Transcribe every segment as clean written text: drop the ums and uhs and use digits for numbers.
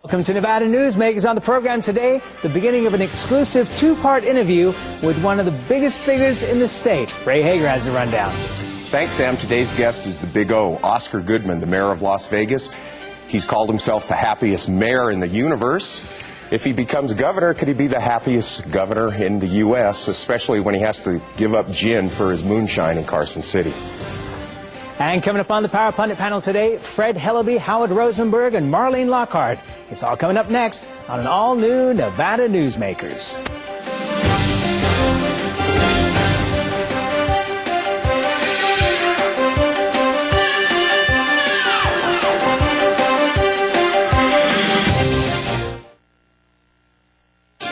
Welcome to Nevada Newsmakers. On the program today, the beginning of an exclusive two-part interview with one of the biggest figures in the state. Ray Hagar has the rundown. Thanks, Sam. Today's guest is the Big O, Oscar Goodman, the mayor of Las Vegas. He's called himself the happiest mayor in the universe. If he becomes governor, could he be the happiest governor in the U.S., especially when he has to give up gin for his moonshine in Carson City? And coming up on the Power Pundit panel today, Fred Hillerby, Howard Rosenberg, and Marlene Lockard. It's all coming up next on an all-new Nevada Newsmakers.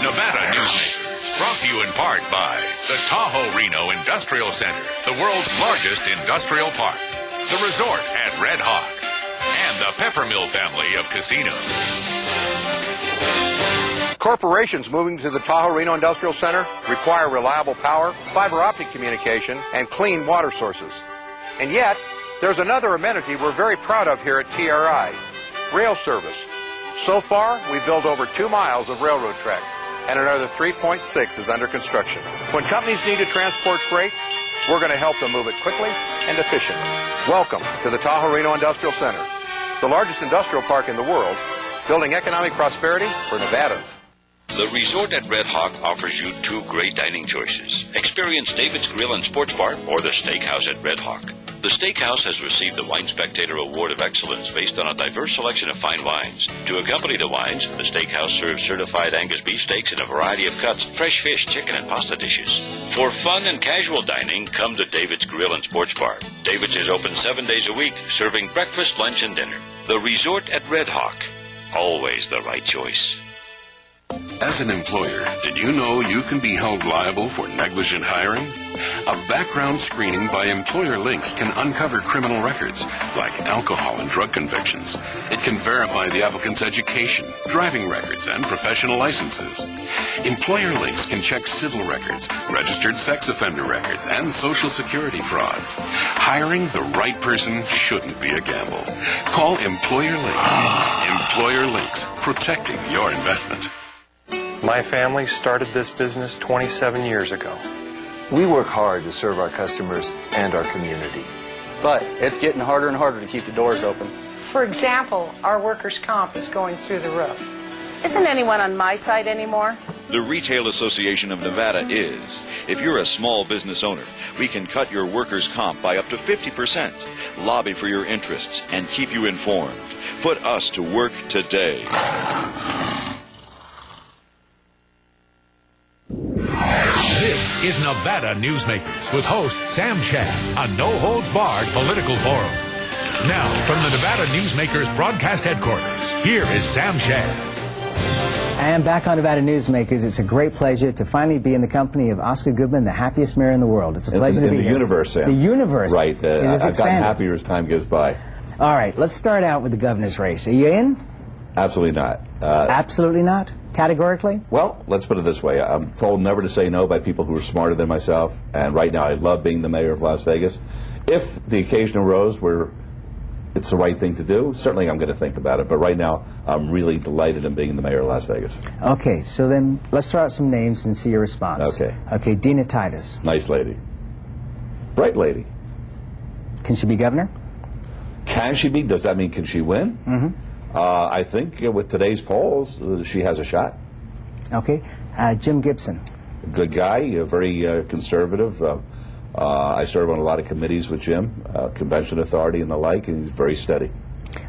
Nevada Newsmakers, brought to you in part by the Tahoe Reno Industrial Center, the world's largest industrial park, the resort at Red Hawk, and the Peppermill family of casinos. Corporations moving to the Tahoe Reno Industrial Center require reliable power, fiber optic communication, and clean water sources. And yet, there's another amenity we're very proud of here at TRI, rail service. So far, we've built over 2 miles of railroad track, and another 3.6 is under construction. When companies need to transport freight, we're going to help them move it quickly and efficiently. Welcome to the Tahoe Reno Industrial Center, the largest industrial park in the world, building economic prosperity for Nevadans. The Resort at Red Hawk offers you 2 great dining choices. Experience David's Grill and Sports Bar or the Steakhouse at Red Hawk. The Steakhouse has received the Wine Spectator Award of Excellence based on a diverse selection of fine wines. To accompany the wines, the Steakhouse serves certified Angus beef steaks in a variety of cuts, fresh fish, chicken, and pasta dishes. For fun and casual dining, come to David's Grill and Sports Bar. David's is open 7 days a week, serving breakfast, lunch, and dinner. The Resort at Red Hawk. Always the right choice. As an employer, did you know you can be held liable for negligent hiring? A background screening by Employer Links can uncover criminal records, like alcohol and drug convictions. It can verify the applicant's education, driving records, and professional licenses. Employer Links can check civil records, registered sex offender records, and Social Security fraud. Hiring the right person shouldn't be a gamble. Call Employer Links. Employer Links, protecting your investment. My family started this business 27 years ago. We work hard to serve our customers and our community. But it's getting harder and harder to keep the doors open. For example, our workers' comp is going through the roof. Isn't anyone on my side anymore? The Retail Association of Nevada is. If you're a small business owner, we can cut your workers' comp by up to 50%, lobby for your interests, and keep you informed. Put us to work today. This is Nevada Newsmakers with host Sam Shad, a no-holds-barred political forum. Now, from the Nevada Newsmakers broadcast headquarters, here is Sam Shad. And back on Nevada Newsmakers, it's a great pleasure to finally be in the company of Oscar Goodman, the happiest mayor in the world. It's a pleasure to be here. In the universe, Sam. The universe. Right. I've gotten happier as time goes by. All right, let's start out with the governor's race. Are you in? Absolutely not. Absolutely not? Categorically? Well, let's put it this way. I'm told never to say no by people who are smarter than myself, and right now I love being the mayor of Las Vegas. If the occasion arose where it's the right thing to do, certainly I'm going to think about it, but right now I'm really delighted in being the mayor of Las Vegas. Okay, so then let's throw out some names and see your response. Okay. Okay, Dina Titus. Nice lady. Bright lady. Can she be governor? Can she be? Does that mean can she win? Mm-hmm. I think with today's polls, she has a shot. Okay. Jim Gibson. Good guy, very conservative. I serve on a lot of committees with Jim, Convention Authority and the like, and he's very steady.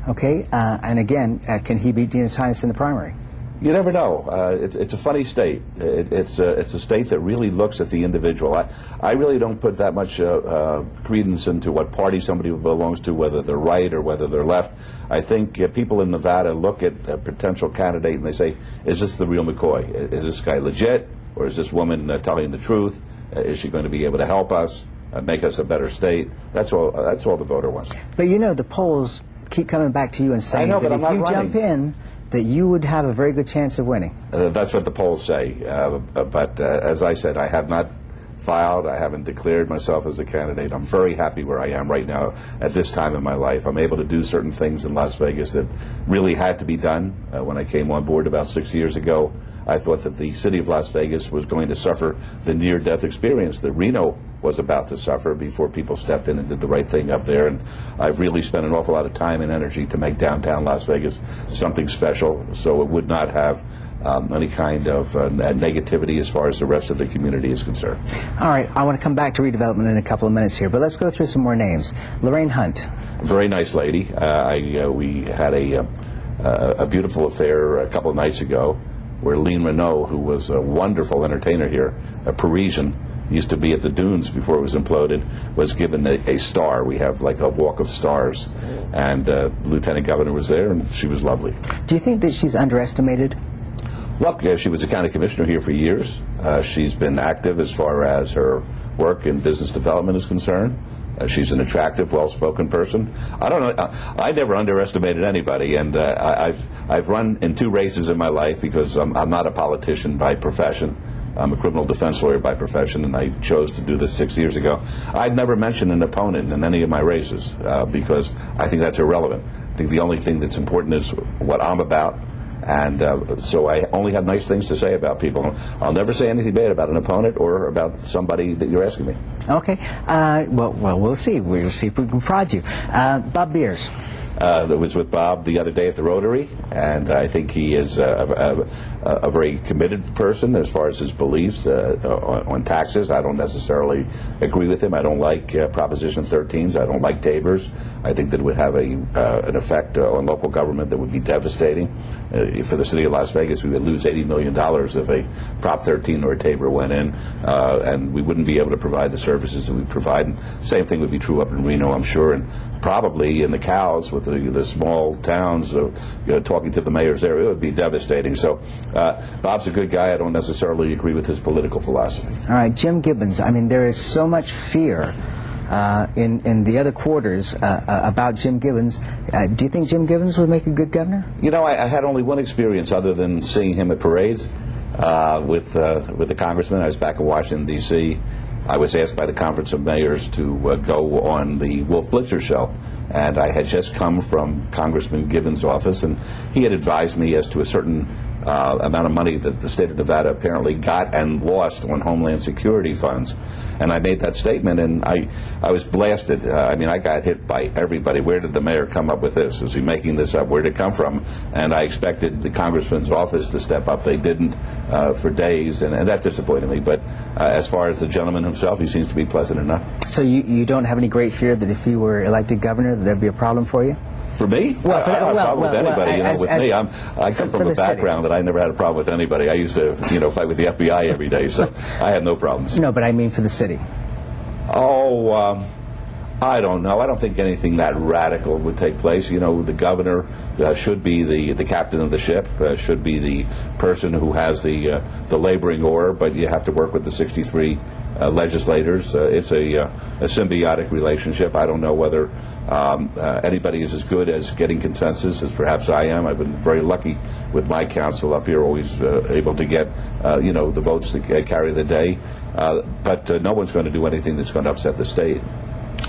Okay. And again, can he beat Dina Titus in the primary? You never know. It's a funny state. It's a state that really looks at the individual. I really don't put that much credence into what party somebody belongs to, whether they're right or whether they're left. I think people in Nevada look at a potential candidate and they say, is this the real McCoy? Is this guy legit? Or is this woman telling the truth? Is she going to be able to help us, make us a better state? That's all the voter wants. But you know, the polls keep coming back to you and saying that if you jump in, that you would have a very good chance of winning. That's what the polls say. But as I said, I have not filed. I haven't declared myself as a candidate. I'm very happy where I am right now at this time in my life. I'm able to do certain things in Las Vegas that really had to be done. When I came on board about 6 years ago, I thought that the city of Las Vegas was going to suffer the near-death experience that Reno was about to suffer before people stepped in and did the right thing up there. And I've really spent an awful lot of time and energy to make downtown Las Vegas something special, so it would not have any kind of negativity as far as the rest of the community is concerned. All right, I want to come back to redevelopment in a couple of minutes here, but let's go through some more names. Lorraine Hunt. A very nice lady. We had a beautiful affair a couple of nights ago where Lean Renault, who was a wonderful entertainer here, a Parisian, used to be at the Dunes before it was imploded, was given a star. We have like a walk of stars. And Lieutenant Governor was there, and she was lovely. Do you think that she's underestimated? Look, she was a county commissioner here for years. She's been active as far as her work in business development is concerned. She's an attractive, well-spoken person. I don't know. I never underestimated anybody, and I've run in 2 races in my life because I'm not a politician by profession. I'm a criminal defense lawyer by profession, and I chose to do this 6 years ago. I've never mentioned an opponent in any of my races because I think that's irrelevant. I think the only thing that's important is what I'm about. And so I only have nice things to say about people. I'll never say anything bad about an opponent or about somebody that you're asking me. Okay. Well, we'll see. We'll see if we can prod you. Bob Beers. That was with Bob the other day at the Rotary, and I think he is a very committed person as far as his beliefs on taxes. I don't necessarily agree with him. I don't like Proposition 13s. I don't like Tabors. I think that it would have an effect on local government that would be devastating. For the city of Las Vegas, we would lose $80 million if a Prop 13 or a Tabor went in, and we wouldn't be able to provide the services that we provide. And the same thing would be true up in Reno, I'm sure, and probably in the cows with the small towns, talking to the mayors there, it would be devastating. So Bob's a good guy. I don't necessarily agree with his political philosophy. All right, Jim Gibbons. I mean, there is so much fear in the other quarters about Jim Gibbons. Do you think Jim Gibbons would make a good governor? You know, I had only one experience other than seeing him at parades with the congressman. I was back in Washington, D.C. I was asked by the Conference of Mayors to go on the Wolf Blitzer show, and I had just come from Congressman Gibbons' office, and he had advised me as to a certain amount of money that the state of Nevada apparently got and lost on Homeland Security funds. And I made that statement, and I was blasted. I mean, I got hit by everybody. Where did the mayor come up with this? Is he making this up? Where did it come from? And I expected the congressman's office to step up. They didn't for days, and that disappointed me. But as far as the gentleman himself, he seems to be pleasant enough. So you don't have any great fear that if you were elected governor, that there'd be a problem for you? For me? Well, I don't have a problem with anybody. With me, I come from a background city. that I never had a problem with anybody. I used to, fight with the FBI every day, so I had no problems. No, but I mean for the city. Oh, I don't know. I don't think anything that radical would take place. The governor should be the captain of the ship, should be the person who has the laboring oar, but you have to work with the 63 legislators. It's a symbiotic relationship. I don't know whether anybody is as good as getting consensus as perhaps I am. I've been very lucky with my council up here, always able to get the votes to carry the day. But no one's going to do anything that's going to upset the state.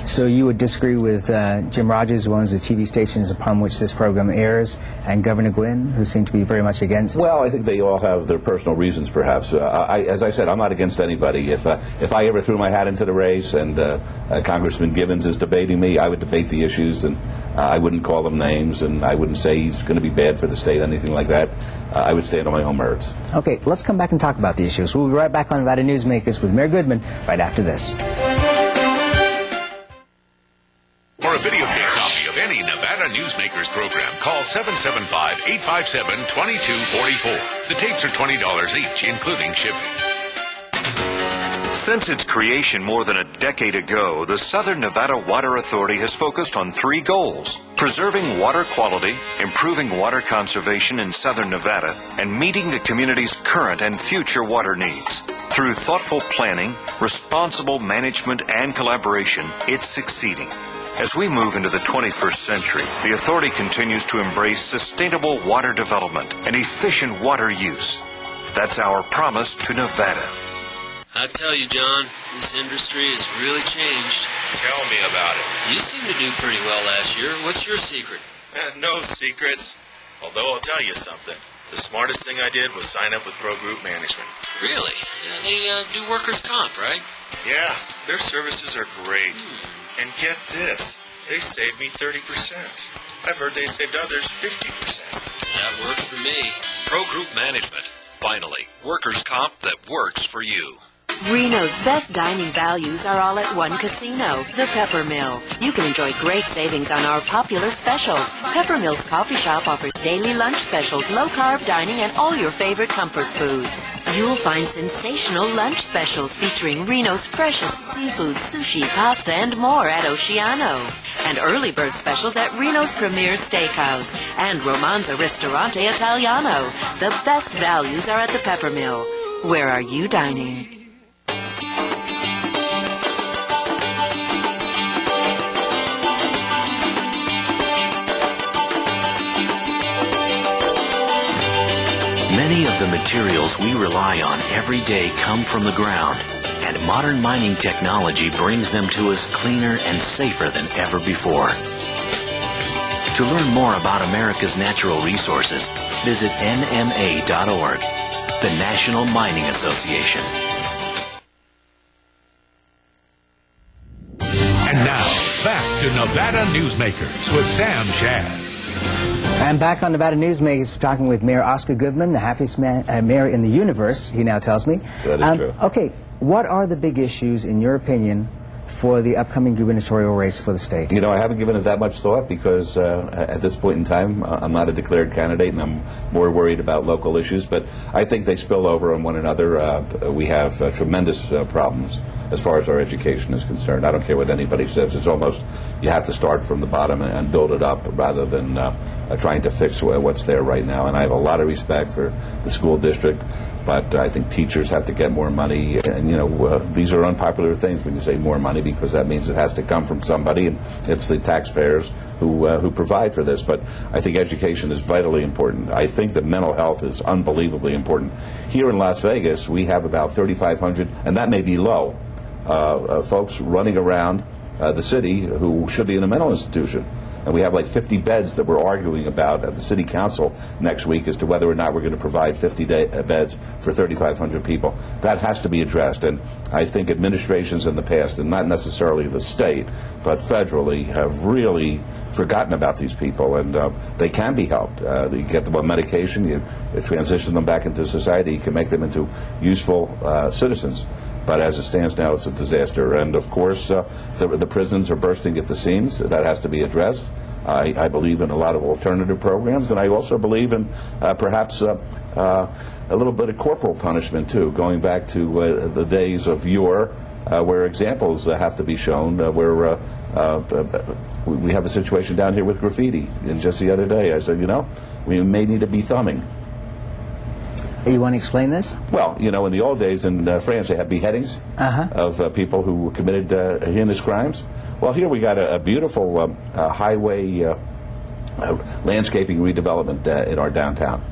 So you would disagree with Jim Rogers, who owns the TV stations upon which this program airs, and Governor Gwynn, who seem to be very much against? Well, I think they all have their personal reasons, perhaps. As I said, I'm not against anybody. If I ever threw my hat into the race and Congressman Gibbons is debating me, I would debate the issues, and I wouldn't call them names, and I wouldn't say he's going to be bad for the state, anything like that. I would stand on my own merits. Okay, let's come back and talk about the issues. We'll be right back on Nevada Newsmakers with Mayor Goodman right after this. For a videotape copy of any Nevada Newsmakers program, call 775-857-2244. The tapes are $20 each, including shipping. Since its creation more than a decade ago, the Southern Nevada Water Authority has focused on 3 goals: preserving water quality, improving water conservation in Southern Nevada, and meeting the community's current and future water needs. Through thoughtful planning, responsible management, and collaboration, it's succeeding. As we move into the 21st century, the authority continues to embrace sustainable water development and efficient water use. That's our promise to Nevada. I tell you, John, this industry has really changed. Tell me about it. You seemed to do pretty well last year. What's your secret? No secrets. Although I'll tell you something. The smartest thing I did was sign up with Pro Group Management. Really? They do workers' comp, right? Yeah, their services are great. And get this, they saved me 30%. I've heard they saved others 50%. That works for me. Pro Group Management. Finally, workers' comp that works for you. Reno's best dining values are all at one casino, the Pepper Mill. You can enjoy great savings on our popular specials. Pepper Mill's coffee shop offers daily lunch specials, low-carb dining, and all your favorite comfort foods. You'll find sensational lunch specials featuring Reno's freshest seafood, sushi, pasta, and more at Oceano. And early bird specials at Reno's Premier Steakhouse and Romanza Ristorante Italiano. The best values are at the Pepper Mill. Where are you dining? Many of the materials we rely on every day come from the ground, and modern mining technology brings them to us cleaner and safer than ever before. To learn more about America's natural resources, visit nma.org, the National Mining Association. And now, back to Nevada Newsmakers with Sam Shad. And back on Nevada Newsmakers, we're talking with Mayor Oscar Goodman, the happiest mayor in the universe, he now tells me. That is true. Okay, what are the big issues, in your opinion, for the upcoming gubernatorial race for the state? You know, I haven't given it that much thought because at this point in time, I'm not a declared candidate and I'm more worried about local issues, but I think they spill over on one another. We have tremendous problems as far as our education is concerned. I don't care what anybody says. It's almost, you have to start from the bottom and build it up rather than trying to fix what's there right now. And I have a lot of respect for the school district, but I think teachers have to get more money. And, you know, these are unpopular things when you say more money because that means it has to come from somebody, and it's the taxpayers who provide for this. But I think education is vitally important. I think that mental health is unbelievably important. Here in Las Vegas, we have about 3,500, and that may be low, folks running around the city who should be in a mental institution. And we have like 50 beds that we're arguing about at the city council next week as to whether or not we're going to provide 50 beds for 3,500 people. That has to be addressed. And I think administrations in the past, and not necessarily the state, but federally, have really forgotten about these people. And they can be helped. You get them on medication, you transition them back into society, you can make them into useful citizens. But as it stands now, it's a disaster. And, of course, the prisons are bursting at the seams. That has to be addressed. I believe in a lot of alternative programs, and I also believe in perhaps a little bit of corporal punishment, too, going back to the days of yore, where examples have to be shown, where we have a situation down here with graffiti. And just the other day, I said, you know, we may need to be thumbing. You want to explain this? Well, you know, in the old days in France, they had beheadings of people who committed heinous crimes. Well, here we got a beautiful highway landscaping redevelopment in our downtown.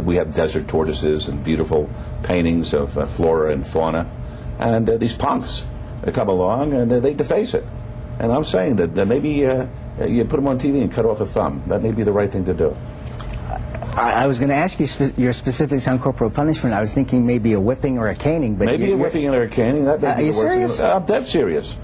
We have desert tortoises and beautiful paintings of flora and fauna. And these punks come along and they deface it. And I'm saying that maybe you put them on TV and cut off a thumb. That may be the right thing to do. I was going to ask you your specifics on corporal punishment. I was thinking maybe a whipping or a caning. But maybe a whipping or a caning. That may be are you serious? I'm dead serious.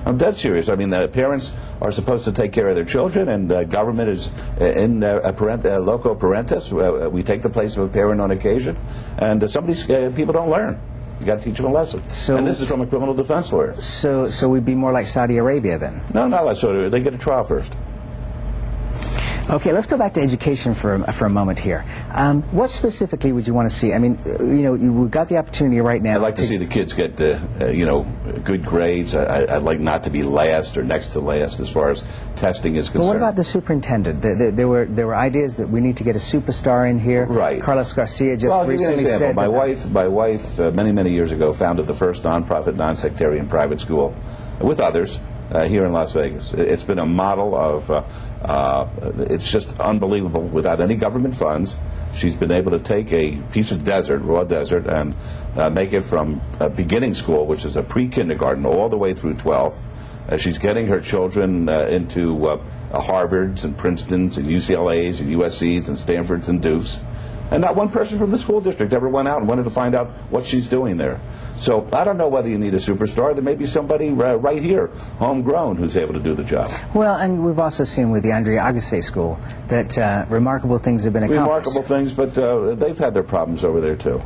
I'm dead serious. I mean, the parents are supposed to take care of their children, and government is in loco parentis. We take the place of a parent on occasion, and some of these people don't learn. You got to teach them a lesson. So, and this is from a criminal defense lawyer. So we'd be more like Saudi Arabia then? No, not like Saudi Arabia. They get a trial first. Okay, let's go back to education for a moment here. What specifically would you want to see? I mean, you know, we've got the opportunity right now. I'd like to see the kids get, you know, good grades. I'd like not to be last or next to last as far as testing is concerned. But what about the superintendent? There were ideas that we need to get a superstar in here. Right. Carlos Garcia just recently said. My wife, many years ago, founded the first nonprofit, non-sectarian private school with others. Here in Las Vegas. It's been a model of It's just unbelievable. Without any government funds, she's been able to take a piece of desert, raw desert, and make it from beginning school, which is a pre-kindergarten, all the way through 12th. She's getting her children into Harvards and Princetons and UCLAs and USCs and Stanfords and Dukes. And not one person from the school district ever went out and wanted to find out what she's doing there. So I don't know whether you need a superstar. There may be somebody right here, homegrown, who's able to do the job. Well, and we've also seen with the Andrea Agassi School that remarkable things have been accomplished. Remarkable things, but they've had their problems over there, too.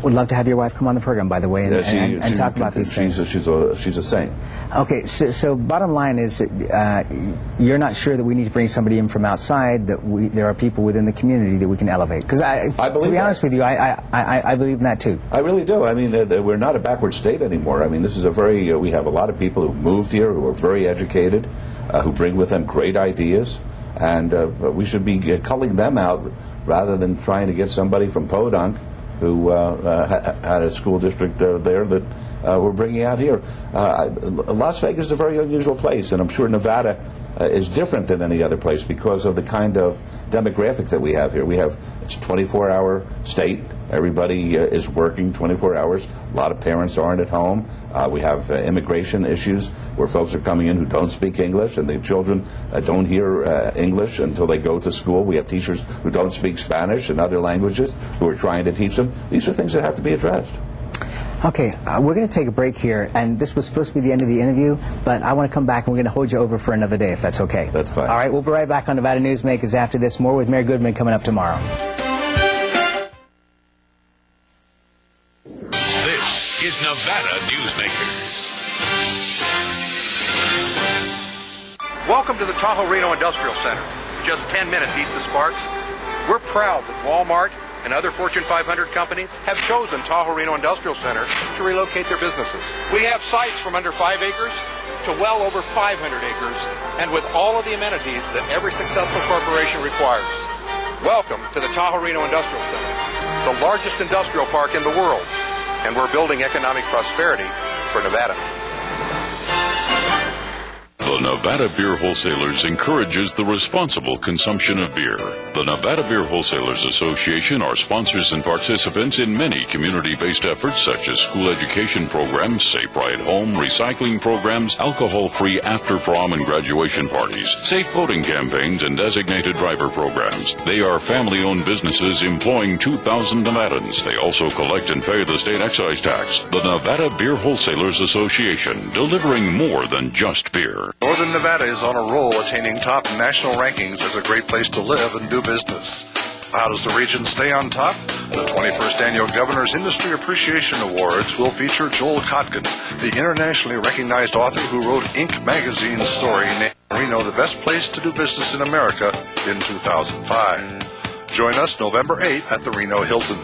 Would love to have your wife come on the program, by the way, and talk about these things. She's a saint. Okay, so bottom line is you're not sure that we need to bring somebody in from outside, that there are people within the community that we can elevate. Because to be honest with you, I believe in that too. I really do. I mean, we're not a backward state anymore. I mean, this is we have a lot of people who moved here, who are very educated, who bring with them great ideas, and we should be culling them out rather than trying to get somebody from Podunk who had a school district there that we're bringing out here. Las Vegas is a very unusual place, and I'm sure Nevada is different than any other place because of the kind of demographic that we have here. It's a 24-hour state. Everybody is working 24 hours. A lot of parents aren't at home. We have immigration issues where folks are coming in who don't speak English, and the children don't hear English until they go to school. We have teachers who don't speak Spanish and other languages who are trying to teach them. These are things that have to be addressed. Okay, we're going to take a break here, and this was supposed to be the end of the interview, but I want to come back and we're going to hold you over for another day, if that's okay. That's fine. All right, we'll be right back on Nevada Newsmakers after this. More with Mayor Goodman coming up tomorrow. This is Nevada Newsmakers. Welcome to the Tahoe Reno Industrial Center, just 10 minutes east of Sparks. We're proud that Walmart and other Fortune 500 companies have chosen Tahoe Reno Industrial Center to relocate their businesses. We have sites from under 5 acres to well over 500 acres, and with all of the amenities that every successful corporation requires. Welcome to the Tahoe Reno Industrial Center, the largest industrial park in the world, and we're building economic prosperity for Nevadans. The Nevada Beer Wholesalers encourages the responsible consumption of beer. The Nevada Beer Wholesalers Association are sponsors and participants in many community-based efforts such as school education programs, safe ride home, recycling programs, alcohol-free after-prom and graduation parties, safe boating campaigns, and designated driver programs. They are family-owned businesses employing 2,000 Nevadans. They also collect and pay the state excise tax. The Nevada Beer Wholesalers Association, delivering more than just beer. Northern Nevada is on a roll, attaining top national rankings as a great place to live and do business. How does the region stay on top? The 21st Annual Governor's Industry Appreciation Awards will feature Joel Kotkin, the internationally recognized author who wrote Inc. magazine's story named Reno the best place to do business in America in 2005. Join us November 8th at the Reno Hilton.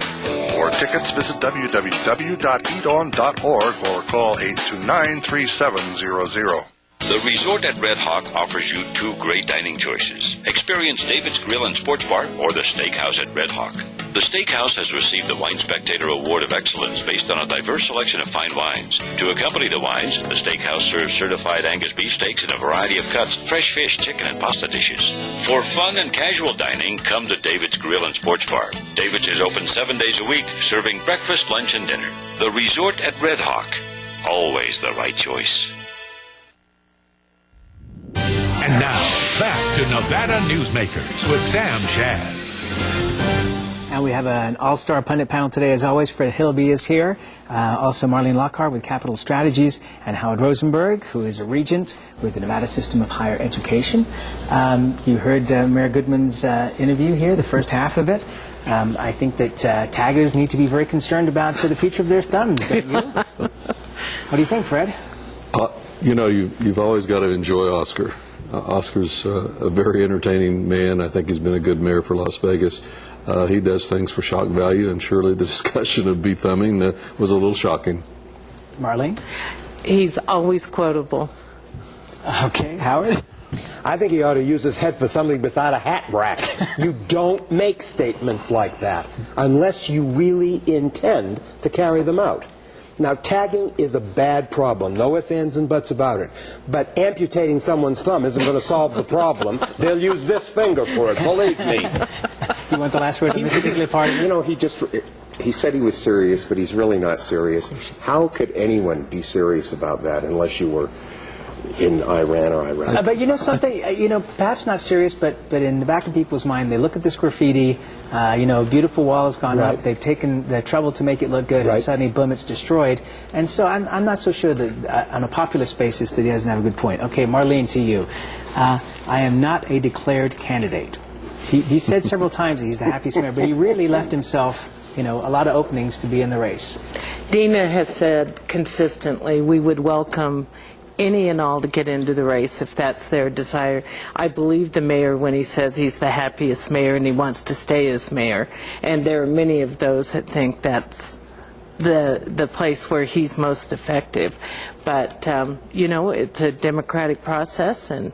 For tickets, visit www.eaton.org or call 829-3700. The Resort at Red Hawk offers you 2 great dining choices. Experience David's Grill and Sports Bar or the Steakhouse at Red Hawk. The Steakhouse has received the Wine Spectator Award of Excellence based on a diverse selection of fine wines. To accompany the wines, the Steakhouse serves certified Angus beef steaks in a variety of cuts, fresh fish, chicken, and pasta dishes. For fun and casual dining, come to David's Grill and Sports Bar. David's is open 7 days a week, serving breakfast, lunch, and dinner. The Resort at Red Hawk. Always the right choice. And now, back to Nevada Newsmakers with Sam Shad. And we have an all-star pundit panel today, as always. Fred Hillerby is here. Also Marlene Lockard with Capital Strategies, and Howard Rosenberg, who is a regent with the Nevada System of Higher Education. You heard Mayor Goodman's interview here, the first half of it. I think that taggers need to be very concerned about the future of their thumbs, don't you? What do you think, Fred? You know, you've always got to enjoy Oscar. Oscar's a very entertaining man. I think he's been a good mayor for Las Vegas. He does things for shock value, and surely the discussion of thumbing was a little shocking. Marlene? He's always quotable. Okay, Howard? I think he ought to use his head for something beside a hat rack. You don't make statements like that unless you really intend to carry them out. Now, tagging is a bad problem. No ifs, ands, and buts about it. But amputating someone's thumb isn't going to solve the problem. They'll use this finger for it, believe me. You want the last word on this particular part? You know, he said he was serious, but he's really not serious. How could anyone be serious about that unless you were in Iran or Iraq? But you know something, perhaps not serious, but in the back of people's mind, they look at this graffiti, beautiful wall has gone up, they've taken the trouble to make it look good, and suddenly, boom, it's destroyed. And so I'm not so sure that on a populist basis that he doesn't have a good point. Okay, Marlene, to you. I am not a declared candidate. He said several times that he's the happiest mayor, but he really left himself a lot of openings to be in the race. Dina has said consistently we would welcome any and all to get into the race if that's their desire. I believe the mayor when he says he's the happiest mayor and he wants to stay as mayor. And there are many of those that think that's the place where he's most effective. But, it's a democratic process, and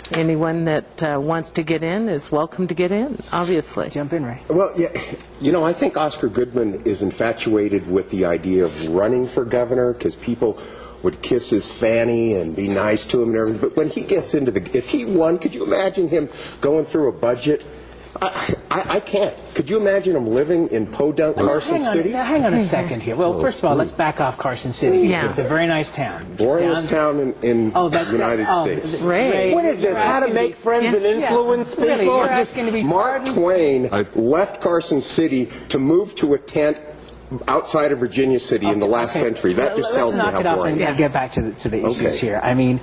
anyone that wants to get in is welcome to get in, obviously. Jump in, Ray. Well, yeah, I think Oscar Goodman is infatuated with the idea of running for governor because people would kiss his fanny and be nice to him and everything. But when he gets into if he won, could you imagine him going through a budget? I can't. Could you imagine him living in Podunk, Carson City? Now, hang on a second here. Well, first of all, let's back off Carson City. Yeah. It's a very nice town. Boringest town in the United States. Ray, what is this? How to make friends and influence people? Really, you're asking to be Mark Twain left Carson City to move to a tent outside of Virginia City in the last century. That just tells me how boring. Let's knock it off and get back to the issues here. I mean,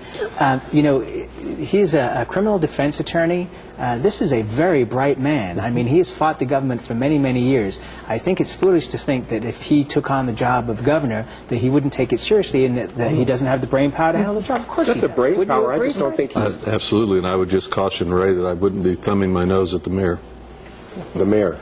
he's a criminal defense attorney. This is a very bright man. I mean, he has fought the government for many, many years. I think it's foolish to think that if he took on the job of governor, that he wouldn't take it seriously and that he doesn't have the brain power to handle the job. Of course he does. Not the brain power. I just don't think he's... Absolutely, and I would just caution Ray that I wouldn't be thumbing my nose at the mayor. The mayor.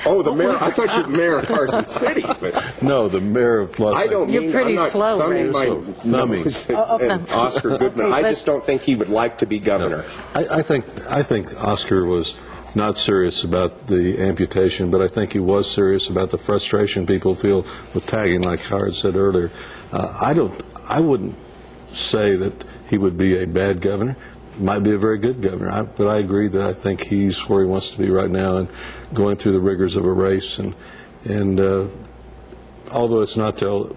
Oh, the mayor. I thought you were mayor of Carson City. But no, the mayor of Las Vegas. You're pretty slow, thumbing my nose at Oscar Goodman. I just don't think he would like to be governor. No. I think Oscar was not serious about the amputation, but I think he was serious about the frustration people feel with tagging, like Howard said earlier. I wouldn't say that he would be a bad governor. Might be a very good governor, but I agree that I think he's where he wants to be right now and going through the rigors of a race. And although it's not till,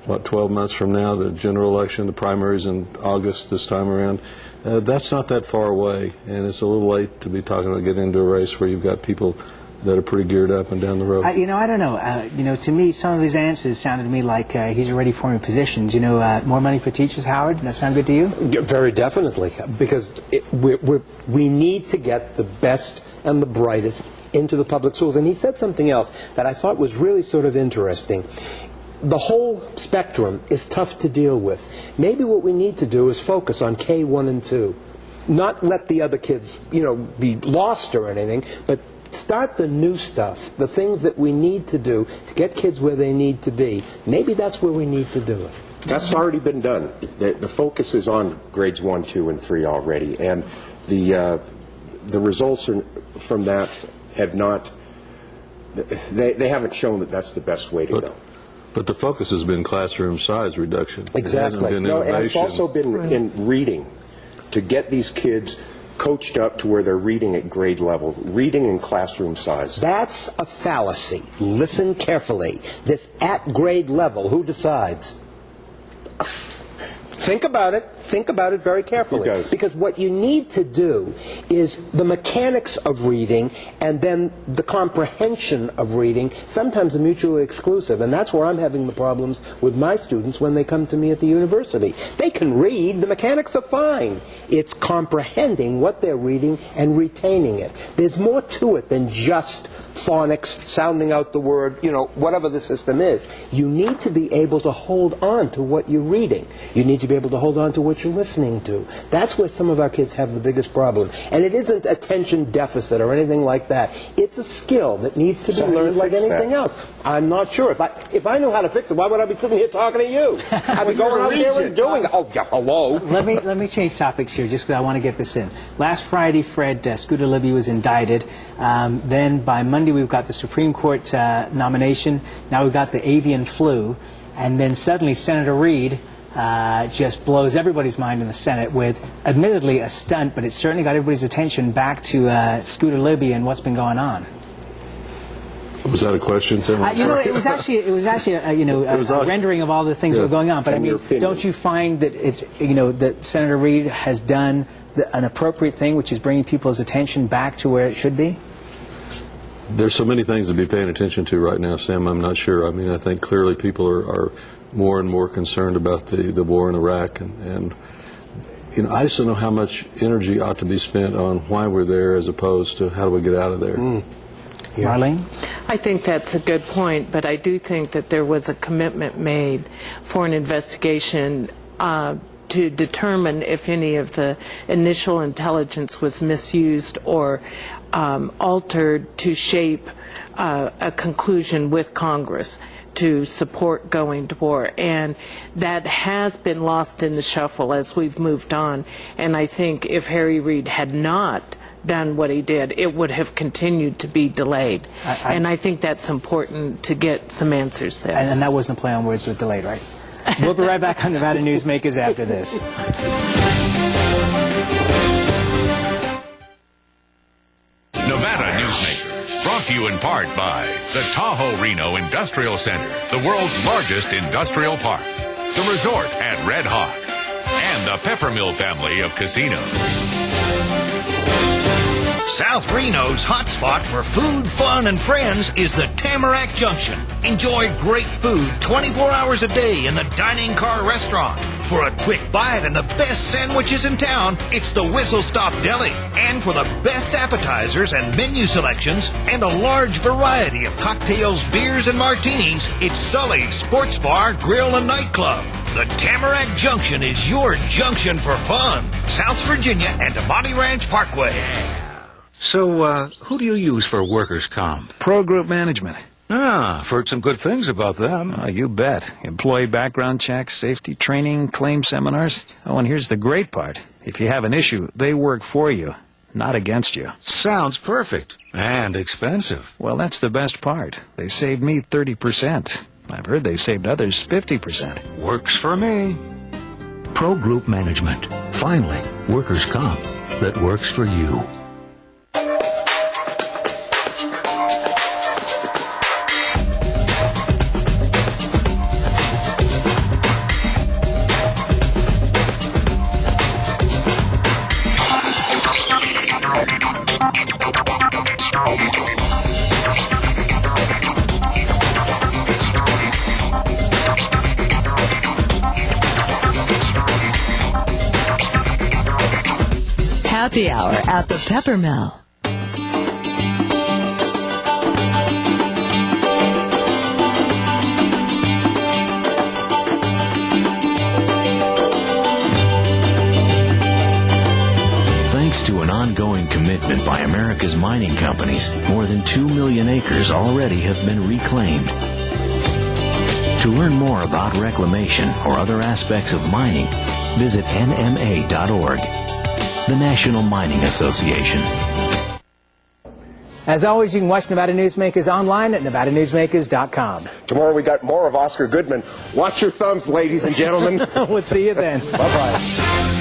12 months from now, the general election, the primaries in August this time around, that's not that far away, and it's a little late to be talking about getting into a race where you've got people that are pretty geared up and down the road. I don't know. To me, some of his answers sounded to me like he's already forming positions. More money for teachers, Howard? Does that sound good to you? Very definitely, because we need to get the best and the brightest into the public schools. And he said something else that I thought was really sort of interesting. The whole spectrum is tough to deal with. Maybe what we need to do is focus on K1 and 2. Not let the other kids, be lost or anything, but start the new stuff, the things that we need to do to get kids where they need to be. Maybe that's where we need to do it. That's already been done. The focus is on grades 1, 2, and 3 already, and the results from that have not. They haven't shown that that's the best way to go. But the focus has been classroom size reduction. Exactly. It hasn't been innovation. And it's also been in reading, to get these kids coached up to where they're reading at grade level, reading in classroom size. That's a fallacy. Listen carefully. This at grade level, who decides? Think about it. Think about it very carefully. Who does? Because what you need to do is the mechanics of reading and then the comprehension of reading sometimes are mutually exclusive. And that's where I'm having the problems with my students when they come to me at the university. They can read. The mechanics are fine. It's comprehending what they're reading and retaining it. There's more to it than just phonics, sounding out the word, whatever the system is. You need to be able to hold on to what you're reading. You need to be able to hold on to what you're listening to. That's where some of our kids have the biggest problem. And it isn't attention deficit or anything like that. It's a skill that needs to be learned like anything else. I'm not sure. If I knew how to fix it, why would I be sitting here talking to you? I'd be going out there and doing it. Oh, yeah, hello. Let me change topics here just because I want to get this in. Last Friday, Fred, Scooter Libby was indicted. Then by Monday, we've got the Supreme Court nomination. Now we've got the avian flu. and then suddenly Senator Reid just blows everybody's mind in the Senate with, admittedly, a stunt, but it certainly got everybody's attention back to Scooter Libby and what's been going on. Was that a question, Tim? It was actually a rendering of all the things that were going on. But I mean, don't you find that it's that Senator Reid has done an appropriate thing, which is bringing people's attention back to where it should be? There's so many things to be paying attention to right now, Sam. I'm not sure. I mean, I think clearly people are more and more concerned about the war in Iraq, and I just don't know how much energy ought to be spent on why we're there as opposed to how do we get out of there. Marlene? I think that's a good point, but I do think that there was a commitment made for an investigation to determine if any of the initial intelligence was misused or altered to shape a conclusion with Congress to support going to war. And that has been lost in the shuffle as we've moved on. And I think if Harry Reid had not done what he did, it would have continued to be delayed. And I think that's important to get some answers there. And that wasn't a play on words with delayed, right? We'll be right back on Nevada Newsmakers after this. Nevada Newsmakers, brought to you in part by the Tahoe Reno Industrial Center, the world's largest industrial park, the resort at Red Hawk, and the Peppermill family of casinos. South Reno's hotspot for food, fun, and friends is the Tamarack Junction. Enjoy great food 24 hours a day in the Dining Car Restaurant. For a quick bite and the best sandwiches in town, it's the Whistle Stop Deli. And for the best appetizers and menu selections and a large variety of cocktails, beers, and martinis, it's Sully's Sports Bar, Grill, and Nightclub. The Tamarack Junction is your junction for fun. South Virginia and Amati Ranch Parkway. So, who do you use for workers' comp? Pro Group Management. Ah, I've heard some good things about them. You bet. Employee background checks, safety training, claim seminars. Oh, and here's the great part. If you have an issue, they work for you, not against you. Sounds perfect. And expensive. Well, that's the best part. They saved me 30%. I've heard they've saved others 50%. Works for me. Pro Group Management. Finally, workers' comp that works for you. Happy Hour at the Peppermill. Thanks to an ongoing commitment by America's mining companies, more than 2 million acres already have been reclaimed. To learn more about reclamation or other aspects of mining, visit nma.org. The National Mining Association. As always, you can watch Nevada Newsmakers online at nevadanewsmakers.com. Tomorrow we got more of Oscar Goodman. Watch your thumbs, ladies and gentlemen. We'll see you then. Bye-bye.